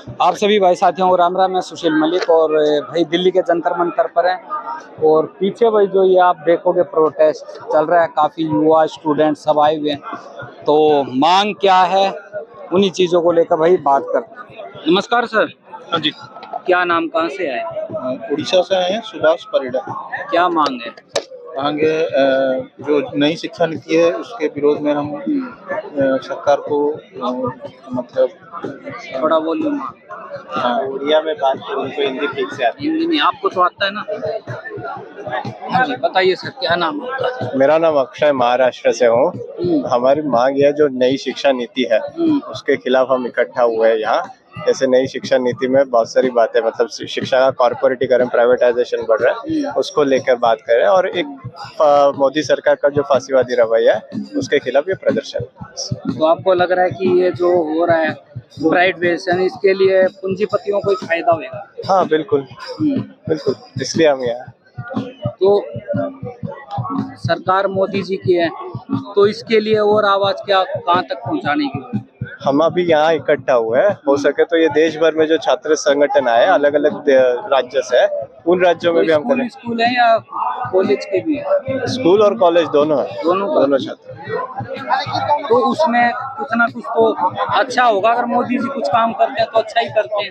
आप सभी भाई साथियों को राम राम। मैं सुशील मलिक और भाई दिल्ली के जंतर मंतर पर हैं और पीछे भाई जो ये आप देखोगे प्रोटेस्ट चल रहा है, काफ़ी युवा स्टूडेंट सब आए हुए हैं। तो मांग क्या है उन्हीं चीज़ों को लेकर भाई बात करते हैं। नमस्कार सर। हाँ जी। क्या नाम, कहाँ से आए? उड़ीसा से आए हैं, सुभाष परिडा। क्या मांग है? आगे जो नई शिक्षा नीति है उसके विरोध में हम सरकार को मतलब थोड़ा वॉल्यूम। हाँ, उड़िया में बात करो, उनको हिंदी ठीक से आती हिंदी में आपको तो आता है ना। हाँ जी बताइए सर, क्या नाम है? मेरा नाम अक्षय, महाराष्ट्र से हूँ। हमारी मांग है जो नई शिक्षा नीति है उसके खिलाफ हम इकट्ठा हुए हैं यहाँ। जैसे नई शिक्षा नीति में बहुत सारी बातें, मतलब शिक्षा का कॉर्पोरेटीकरण, प्राइवेटाइजेशन बढ़ रहा है, उसको लेकर बात कर रहे हैं। और एक मोदी सरकार का जो फांसीवादी रवैया है उसके खिलाफ ये प्रदर्शन। तो आपको लग रहा है कि ये जो हो रहा है प्राइवेटाइजेशन, इसके लिए पूंजीपतियों को ही फायदा होगा? हाँ बिल्कुल बिल्कुल, इसलिए हम यहाँ। तो सरकार मोदी जी की है, तो इसके लिए और आवाज क्या कहाँ तक पहुँचाने की? हम अभी यहाँ इकट्ठा हुए हैं। हो सके तो ये देश भर में जो छात्र संगठन आए अलग अलग राज्य से, उन राज्यों में भी हम करें। स्कूल है या कॉलेज के भी है? स्कूल और कॉलेज दोनों है, दोनों छात्र। तो उसमें कुछ ना कुछ तो अच्छा होगा। अगर मोदी जी कुछ काम करते हैं तो अच्छा ही करते हैं।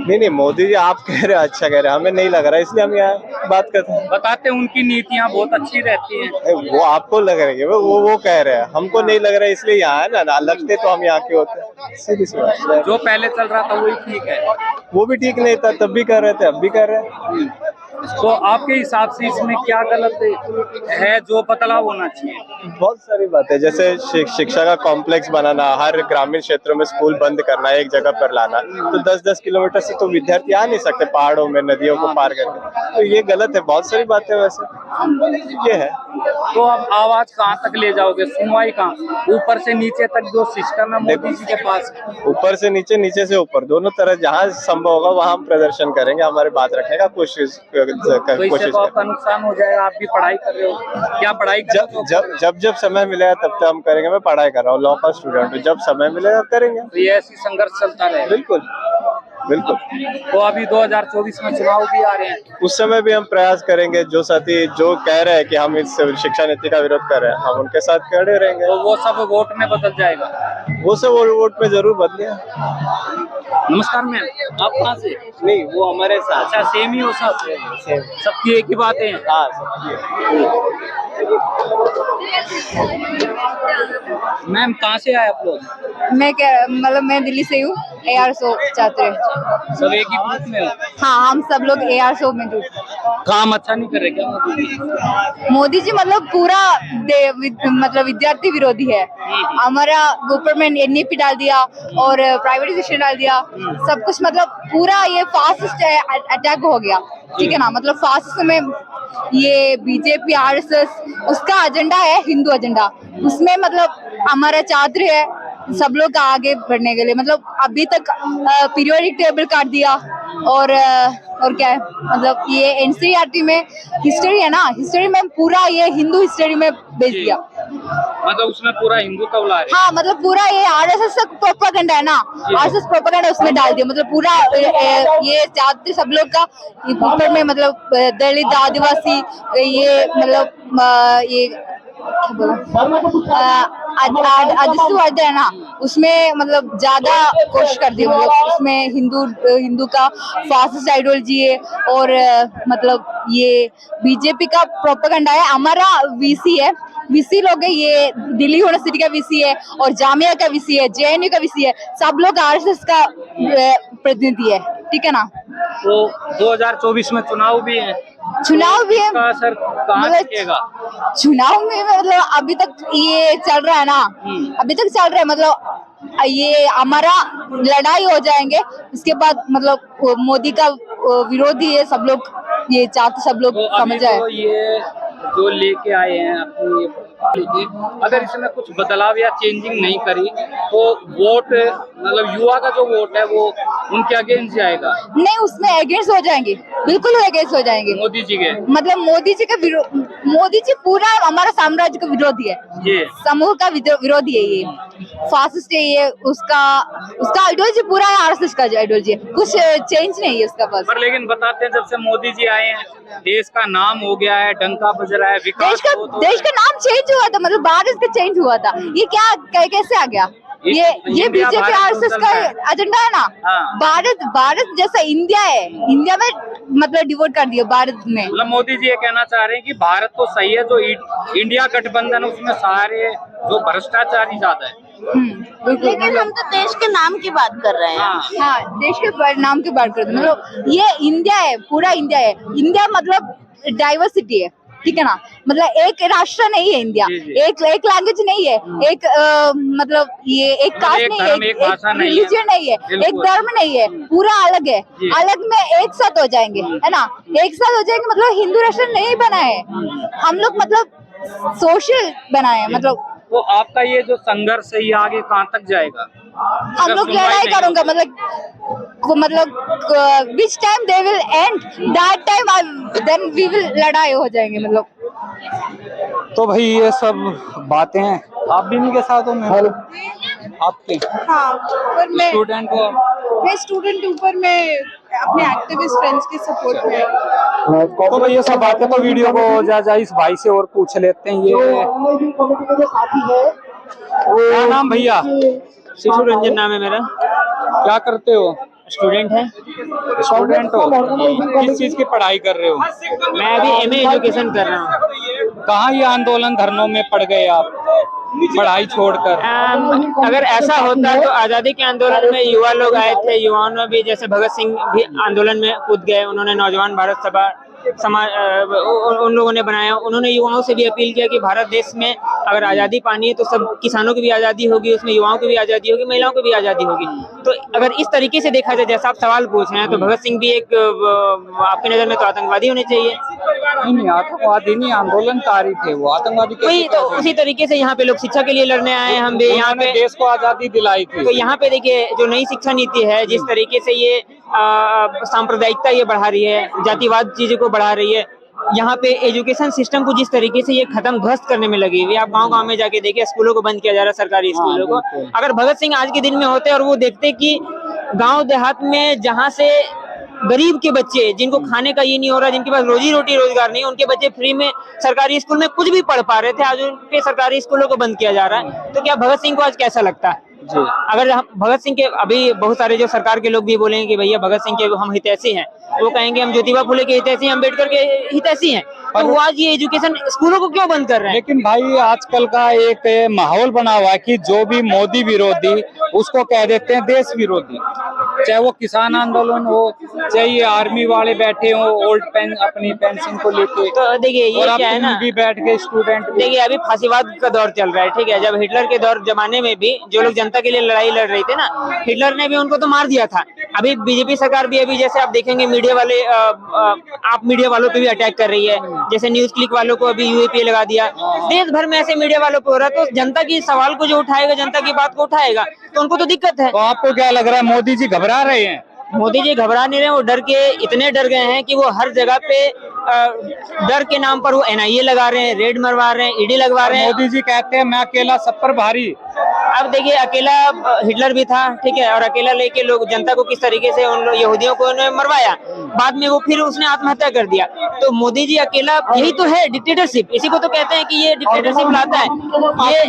नहीं, मोदी जी आप कह रहे हैं अच्छा कह रहे हैं, हमें नहीं लग रहा है, इसलिए हम यहाँ बात करते हैं। बताते हैं उनकी नीतियाँ बहुत अच्छी रहती हैं। वो आपको लग रही है, वो कह रहे हैं, हमको नहीं लग रहा है, इसलिए यहाँ है ना। लगते तो हम यहाँ के होते। सीधी सी बात। जो पहले चल रहा था वही ठीक है? वो भी ठीक नहीं था, तब भी कर रहे थे, अब भी कर रहे हैं। तो आपके हिसाब से इसमें क्या गलत है जो बदलाव होना चाहिए? बहुत सारी बातें, जैसे शिक्षा का कॉम्प्लेक्स बनाना, हर ग्रामीण क्षेत्रों में स्कूल बंद करना, एक जगह पर लाना। तो 10-10 किलोमीटर से तो विद्यार्थी आ नहीं सकते पहाड़ों में, नदियों को पार करके। तो ये गलत है। बहुत सारी बातें वैसे ये है। तो अब आवाज कहाँ तक ले जाओगे, सुनवाई कहाँ? ऊपर से नीचे तक जो सिस्टम है मोदी जी के पास? ऊपर से नीचे, नीचे से ऊपर, दोनों तरह जहाँ संभव होगा वहाँ हम प्रदर्शन करेंगे, हमारी बात रखने का कोशिश तो आपका नुकसान हो जाएगा। आप भी पढ़ाई कर रहे हो, क्या पढ़ाई कर रहे हो? जब समय मिलेगा तब तक हम करेंगे। मैं पढ़ाई कर रहा हूँ, लॉ का स्टूडेंट हूँ। जब समय मिलेगा करेंगे। तो ये ऐसी संघर्ष चलता रहे। बिल्कुल बिल्कुल। तो अभी 2024 में चुनाव भी आ रहे हैं, उस समय भी हम प्रयास करेंगे। जो साथी जो कह रहे हैं कि हम इस शिक्षा नीति का विरोध कर रहे हैं, हम उनके साथ खड़े रहेंगे। तो वो सब वोट में बदल जाएगा? वो सब वोट में जरूर बदले। नमस्कार मैम, आप कहाँ से? नहीं, वो हमारे साथ। अच्छा, सेम ही हो साथ? सबकी एक ही बातें हैं? हाँ, सबकी। मैम कहाँ से आए आप लोग? मैं दिल्ली से हूँ। ARSO छात्र। सब एक ही ग्रुप में हो? हाँ, हम सब लोग ARSO में जुड़े। काम अच्छा नहीं कर रहे क्या मोदी जी? मोदी जी मतलब पूरा मतलब विद्यार्थी विरोधी है। हमारा गवर्नमेंट NEP डाल दिया और प्राइवेटाइजेशन डाल दिया, सब कुछ मतलब पूरा ये फासिस्ट अटैक हो गया। ठीक है ना, मतलब फासिस्ट में ये BJP RSS उसका एजेंडा है हिंदू एजेंडा। उसमें मतलब हमारा छात्र है सब लोग आगे बढ़ने के लिए, मतलब अभी तक पीरियोडिक टेबल काट दिया और क्या है, मतलब ये NCERT में हिस्ट्री है ना, हिस्ट्री में पूरा ये हिंदू हिस्ट्री में भेज दिया। मतलब उसमें पूरा हिंदू तबला है? हाँ, मतलब पूरा ये RSS का प्रोपेगेंडा है ना, RSS प्रोपेगेंडा उसमें डाल दिया। मतलब पूरा ये छात्र सब लोग का ऊपर में, मतलब दलित, आदिवासी, ये मतलब ये अधिसूचित है ना, उसमें मतलब ज्यादा कोशिश कर दी। मतलब उसमें हिंदू का फासिस्ट आइडियोलॉजी है और मतलब ये BJP का प्रोपेगेंडा है। हमारा VC है, VC लोग है, ये दिल्ली यूनिवर्सिटी का VC है और जामिया का VC है, JNU का VC है, सब लोग RSS का प्रतिनिधि है। ठीक है ना। तो 2024 में चुनाव भी है? चुनाव भी है सर, कहाँ दिखेगा चुनाव में? मतलब अभी तक ये चल रहा है ना, अभी तक चल रहा है। मतलब ये हमारा लड़ाई हो जाएंगे, इसके बाद मतलब मोदी का विरोधी है सब लोग, ये चाहते सब लोग तो समझ जाए। तो ये जो लेके आए हैं अपनी, अगर इसमें कुछ बदलाव या चेंजिंग नहीं करी तो वोट मतलब युवा का जो वोट है वो उनके अगेंस्ट जाएगा, नहीं उसमें अगेंस्ट हो जाएंगे, बिल्कुल अगेंस्ट हो जाएंगे। मोदी जी के। मतलब मोदी जी का मोदी जी पूरा हमारा साम्राज्य का विरोधी है, ये समूह का विरोधी है, ये फासिस्ट है, ये उसका आइडियोलॉजी पूरा है, आरएसएस का आइडियोलॉजी है, कुछ चेंज नहीं है उसका बस। पर लेकिन बताते हैं जब से मोदी जी आए हैं देश का नाम हो गया है, डंका बज रहा है, विकास देश का नाम चेंज हुआ था, मतलब भारत का चेंज हुआ था, ये क्या कैसे आ गया? ये बीजेपी आरएसएस का एजेंडा है ना। हाँ। भारत जैसा इंडिया है, इंडिया में मतलब डिवोट कर दिया भारत में। मतलब मोदी जी ये कहना चाह रहे हैं कि भारत तो सही है, जो इंडिया गठबंधन उसमें सारे जो भ्रष्टाचारी ज्यादा है। लेकिन हम तो देश के नाम की बात कर रहे हैं। हाँ, देश के नाम की बात करते हैं, मतलब ये इंडिया है, पूरा इंडिया है। इंडिया मतलब डाइवर्सिटी है, ठीक है ना, मतलब एक राष्ट्र नहीं है इंडिया, एक लैंग्वेज नहीं है, एक मतलब ये एक कास्ट नहीं है, एक रिलीजन नहीं है, एक धर्म नहीं है, पूरा अलग है। अलग में एक साथ हो जाएंगे, है ना, एक साथ हो जाएंगे, मतलब हिंदू राष्ट्र नहीं बना है हम लोग, मतलब सोशल बनाए हैं, मतलब। तो आपका ये जो संघर्ष है ये आगे कहाँ तक जाएगा? हम लोग लड़ाई करूंगा, मतलब which time they will and that time then we will लड़ाई हो जाएंगे, मतलब। तो भाई ये सब बातें हैं, आप भी इनके साथ हो? मैं आपके हाँ, पर मैं स्टूडेंट हो? मैं स्टूडेंट हूँ, पर मैं अपने एक्टिविस्ट फ्रेंड्स के सपोर्ट में। तो भाई ये सब बातें तो वीडियो को जा इस भाई से और पूछ लेते हैं। ये क्या नाम भैया? शिशु रंजन नाम है मेरा। क्या करते हो? स्टूडेंट है। स्टूडेंट हो? किस चीज की पढ़ाई कर रहे हो? मैं अभी एमए एजुकेशन कर रहा हूँ। कहाँ ये आंदोलन धरनों में पड़ गए आप पढ़ाई छोड़कर? अगर ऐसा होता तो आजादी के आंदोलन में युवा लोग आए थे, युवाओं ने भी, जैसे भगत सिंह भी आंदोलन में कूद गए, उन्होंने नौजवान भारत सभा समाज उन लोगों ने बनाया। उन्होंने युवाओं से भी अपील किया कि भारत देश में अगर आज़ादी पानी है तो सब किसानों की भी आज़ादी होगी, उसमें युवाओं की भी आज़ादी होगी, महिलाओं की भी आज़ादी होगी। तो अगर इस तरीके से देखा जाए, जैसा आप सवाल पूछ रहे हैं, तो भगत सिंह भी एक आपकी नज़र में तो आतंकवादी होने चाहिए? नहीं, आतंकवादी नहीं, आंदोलनकारी थे वो। आतंकवादी वही तो, उसी तरीके से यहाँ पे लोग शिक्षा के लिए लड़ने आए हैं, हम भी यहाँ पे देश को आज़ादी दिलाई थी। तो यहाँ पे देखिए जो नई शिक्षा नीति है, जिस तरीके से ये सांप्रदायिकता ये बढ़ा रही है, जातिवाद चीजों को बढ़ा रही है, यहाँ पे एजुकेशन सिस्टम को जिस तरीके से ये खत्म ध्वस्त करने में लगी हुई है। आप गांव-गांव में जाके देखिए, स्कूलों को बंद किया जा रहा है, सरकारी स्कूलों को। अगर भगत सिंह आज के दिन में होते और वो देखते कि गांव देहात में जहाँ से गरीब के बच्चे, जिनको खाने का ये नहीं हो रहा, जिनके पास रोजी रोटी रोजगार नहीं, उनके बच्चे फ्री में सरकारी स्कूल में कुछ भी पढ़ पा रहे थे, आज उनके सरकारी स्कूलों को बंद किया जा रहा है। तो क्या भगत सिंह को आज कैसा लगता है? अगर हम भगत सिंह के, अभी बहुत सारे जो सरकार के लोग भी बोलेंगे कि भैया भगत सिंह के हम हितैषी हैं, वो कहेंगे हम ज्योतिबा फुले के हितैषी, अम्बेडकर के हितैषी हैं, तो वो आज ये एजुकेशन स्कूलों को क्यों बंद कर रहे हैं? लेकिन भाई आजकल का एक माहौल बना हुआ है कि जो भी मोदी विरोधी उसको कह देते हैं देश विरोधी, चाहे वो किसान आंदोलन हो, चाहे ये आर्मी वाले बैठे हो ओल्ड अपनी पेंशन को लेके। तो देखिए ये क्या है ना, भी बैठ के स्टूडेंट, देखिए अभी फांसीवाद का दौर चल रहा है, ठीक है। जब हिटलर के दौर जमाने में भी जो लोग जनता के लिए लड़ाई लड़ रहे थे ना, हिटलर ने भी उनको तो मार दिया था। अभी बीजेपी सरकार भी, अभी जैसे आप देखेंगे मीडिया वाले, आप मीडिया वालों पे भी अटैक कर रही है, जैसे न्यूज क्लिक वालों को अभी यूएपीए लगा दिया। देश भर में ऐसे मीडिया वालों पे हो रहा है, तो जनता की सवाल को जो उठाएगा, जनता की बात को उठाएगा, तो उनको तो दिक्कत है। तो आपको क्या लग रहा है, मोदी जी घबरा रहे हैं? मोदी जी घबरा नहीं रहे, वो डर के इतने डर गए हैं कि वो हर जगह पे डर के नाम पर वो एनआईए लगा रहे हैं, रेड मरवा रहे हैं, ईडी लगवा रहे हैं। मोदी जी कहते हैं मैं अकेला सब पर भारी। अब देखिए, अकेला हिटलर भी था, ठीक है, और अकेला लेके लोग जनता को किस तरीके से उन यहूदियों को मरवाया, बाद में वो फिर उसने आत्महत्या कर दिया। तो मोदी जी अकेला, यही तो है डिक्टेटरशिप, इसी को तो कहते हैं कि ये डिक्टेटरशिप लाता है। ये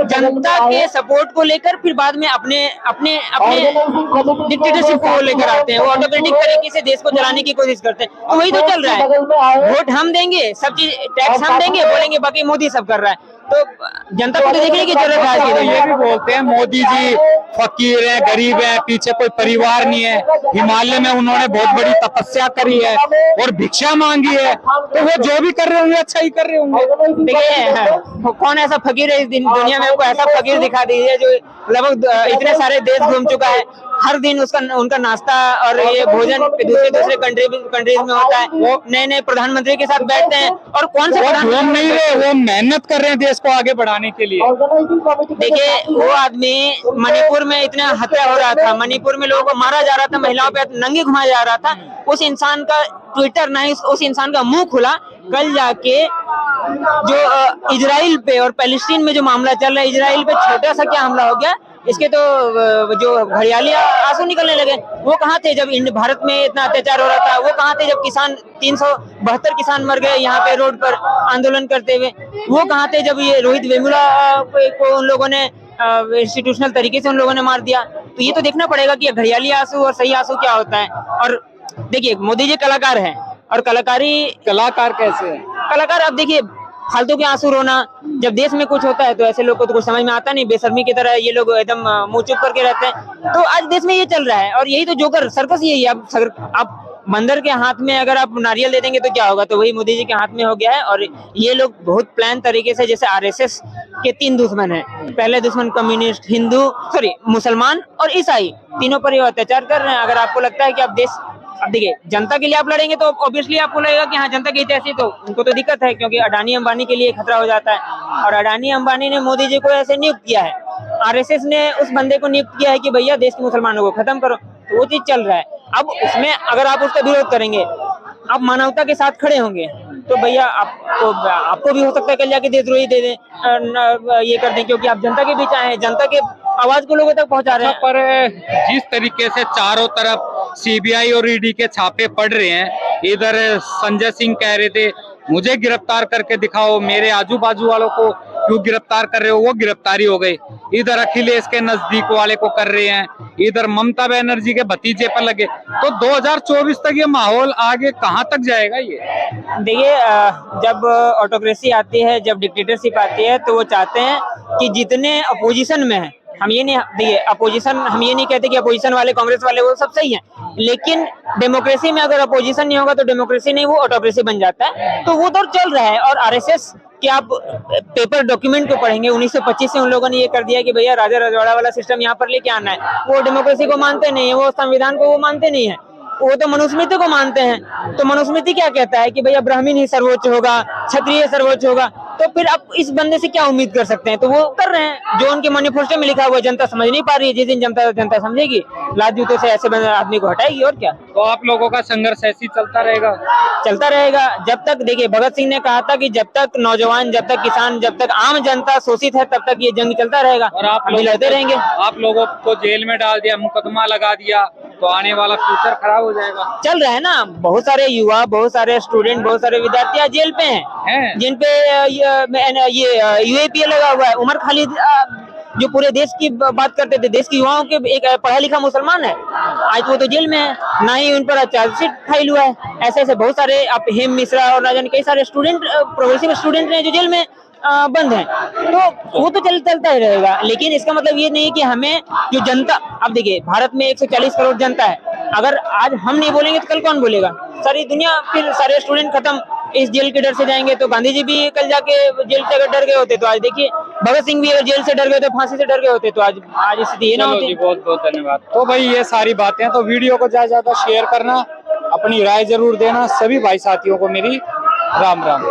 जनता के सपोर्ट को लेकर फिर बाद में अपने अपने अपने डिक्टेटरशिप को लेकर आते हैं, वो ऑटोक्रेटिक तरीके से देश को चलाने की कोशिश करते हैं। तो वही तो चल रहा है, वोट हम देंगे, सब चीज टैक्स हम देंगे, बोलेंगे बाकी मोदी सब कर रहा है। तो जनता को तो देखने की जरूरत है। आज ये भी बोलते हैं मोदी जी फकीर है, गरीब है, पीछे कोई परिवार नहीं है, हिमालय में उन्होंने बहुत बड़ी तपस्या करी है और भिक्षा मांगी है, तो वो जो भी कर रहे होंगे अच्छा ही कर रहे होंगे। देखिए कौन ऐसा फकीर है इस दुनिया में, हमको ऐसा फकीर दिखा दीजिए जो लगभग इतने सारे देश घूम चुका है, हर दिन उसका उनका नाश्ता और ये भोजन दूसरे कंट्रीज में होता है। वो नए प्रधानमंत्री के साथ बैठते हैं और कौन सा घूम नहीं रहे, वो मेहनत कर रहे हैं देश को आगे बढ़ाने के लिए। देखिए वो आदमी मणिपुर में इतना हत्या हो रहा था, मणिपुर में लोगों को मारा जा रहा था, महिलाओं पे नंगे घुमाया जा रहा था, उस इंसान का ट्विटर नहीं, उस इंसान का मुंह खुला। कल जाके जो इजराइल पे और पैलेस्टीन में जो मामला चल रहा है, इजराइल पे छोटा सा क्या हमला हो गया, इसके तो जो घड़ियाली आंसू निकलने लगे। वो कहाँ थे जब भारत में इतना अत्याचार हो रहा था? वो कहाँ थे जब 372 किसान मर गए यहाँ पे रोड पर आंदोलन करते हुए? वो कहाँ थे जब ये रोहित वेमुला को उन लोगों ने इंस्टीट्यूशनल तरीके से उन लोगों ने मार दिया? तो ये तो देखना पड़ेगा कि घड़ियाली आंसू और सही आंसू क्या होता है। और देखिए मोदी जी कलाकार हैं, और कलाकार कैसे है? कलाकार अब देखिए फालतू के आंसू रोना, जब देश में कुछ होता है तो ऐसे लोग को तो कुछ समझ में आता नहीं, बेशर्मी की तरह ये लोग एकदम मुंह चुप करके रहते हैं। तो आज देश में ये चल रहा है, और यही तो जोकर सर्कस यही है। अब बंदर के हाथ में अगर आप नारियल दे देंगे तो क्या होगा? तो वही मोदी जी के हाथ में हो गया है। और ये लोग बहुत प्लान तरीके से, जैसे आरएसएस के 3 दुश्मन हैं, पहले दुश्मन कम्युनिस्ट, मुसलमान और ईसाई, तीनों पर ये अत्याचार कर रहे हैं। अगर आपको लगता है कि आप देश, अब देखिए जनता के लिए आप लड़ेंगे तो ऑब्वियसली आपको लगेगा कि हाँ जनता के हित ऐसी, तो उनको तो दिक्कत है, क्योंकि अडानी अंबानी के लिए खतरा हो जाता है। और अडानी अंबानी ने मोदी जी को ऐसे नियुक्त किया है, आरएसएस ने उस बंदे को नियुक्त किया है कि भैया देश के मुसलमानों को खत्म करो, तो वो चीज चल रहा है। अब उसमें अगर आप उसका विरोध करेंगे, आप मानवता के साथ खड़े होंगे, तो भैया आपको भी हो सकता है कल जाके देशद्रोही दे दें, ये कर दें, क्योंकि आप जनता के बीच आए हैं, जनता के आवाज को लोगों तक पहुंचा रहे हैं। पर जिस तरीके से चारों तरफ सीबीआई और ईडी के छापे पड़ रहे हैं, इधर संजय सिंह कह रहे थे मुझे गिरफ्तार करके दिखाओ, मेरे आजू बाजू वालों को क्यों गिरफ्तार कर रहे हो, वो गिरफ्तारी हो गई। इधर अखिलेश के नजदीक वाले को कर रहे हैं, इधर ममता बनर्जी के भतीजे पर लगे। तो 2024 तक ये माहौल आगे कहाँ तक जाएगा? ये देखिए जब ऑटोक्रेसी आती है, जब डिक्टेटरशिप आती है, तो वो चाहते हैं कि जितने अपोजिशन में है, हम ये नहीं, देखिए अपोजिशन, हम ये नहीं कहते कि अपोजिशन वाले, कांग्रेस वाले वो सब सही है, लेकिन डेमोक्रेसी में अगर अपोजिशन नहीं होगा तो डेमोक्रेसी नहीं, वो ऑटोक्रेसी बन जाता है। तो वो दौर चल रहा है। और आरएसएस कि आप पेपर डॉक्यूमेंट को पढ़ेंगे, 1925 से उन लोगों ने ये कर दिया कि भैया राजा रजवाड़ा वाला सिस्टम यहाँ पर लेके आना है। वो डेमोक्रेसी को मानते नहीं है, वो संविधान को वो मानते नहीं है, वो तो मनुस्मृति को मानते हैं। तो मनुस्मृति क्या कहता है कि भैया ब्राह्मण ही सर्वोच्च होगा, क्षत्रिय सर्वोच्च होगा। तो फिर आप इस बंदे से क्या उम्मीद कर सकते हैं? तो वो कर रहे हैं जो उनके मैनिफेस्टो में लिखा हुआ, जनता समझ नहीं पा रही है। जिस दिन जनता समझेगी, लात जूते से ऐसे आदमी को हटाएगी, और क्या। तो आप लोगों का संघर्ष ऐसे ही चलता रहेगा जब तक, देखिए भगत सिंह ने कहा था कि जब तक नौजवान, जब तक किसान, जब तक आम जनता शोषित है, तब तक ये जंग चलता रहेगा। और आप लड़ते रहेंगे। आप लोगों को जेल में डाल दिया, मुकदमा लगा दिया, तो आने वाला फ्यूचर खराब हो जाएगा। चल रहा है ना, बहुत सारे युवा, बहुत सारे स्टूडेंट, बहुत सारे विद्यार्थी आज जेल पे हैं, जिन पे ये यूएपीए लगा हुआ है। उमर खालिद जो पूरे देश की बात करते थे, देश के युवाओं के, एक पढ़ा लिखा मुसलमान है, आज वो तो जेल में है, ना ही उन पर चार्जशीट फाइल हुआ है। ऐसे बहुत सारे, आप हेम मिश्रा और राजन, कई सारे स्टूडेंट, प्रोग्रेसिव स्टूडेंट हैं जो जेल में बंद है। तो वो तो चलता ही रहेगा। लेकिन इसका मतलब ये नहीं कि हमें जो जनता, अब देखिए भारत में 140 करोड़ जनता है, अगर आज हम नहीं बोलेंगे तो कल कौन बोलेगा? सारी दुनिया, फिर सारे स्टूडेंट खत्म, इस जेल के डर से जाएंगे। तो गांधी जी भी कल जाके जेल से अगर डर गए होते तो आज देखिए, भगत सिंह भी अगर जेल से डर गए होते, फांसी से डर गए होते, तो आज स्थिति ये ना होती। बहुत बहुत धन्यवाद। तो भाई ये सारी बातें, तो वीडियो को ज्यादा शेयर करना, अपनी राय जरूर देना। सभी भाई साथियों को मेरी राम राम।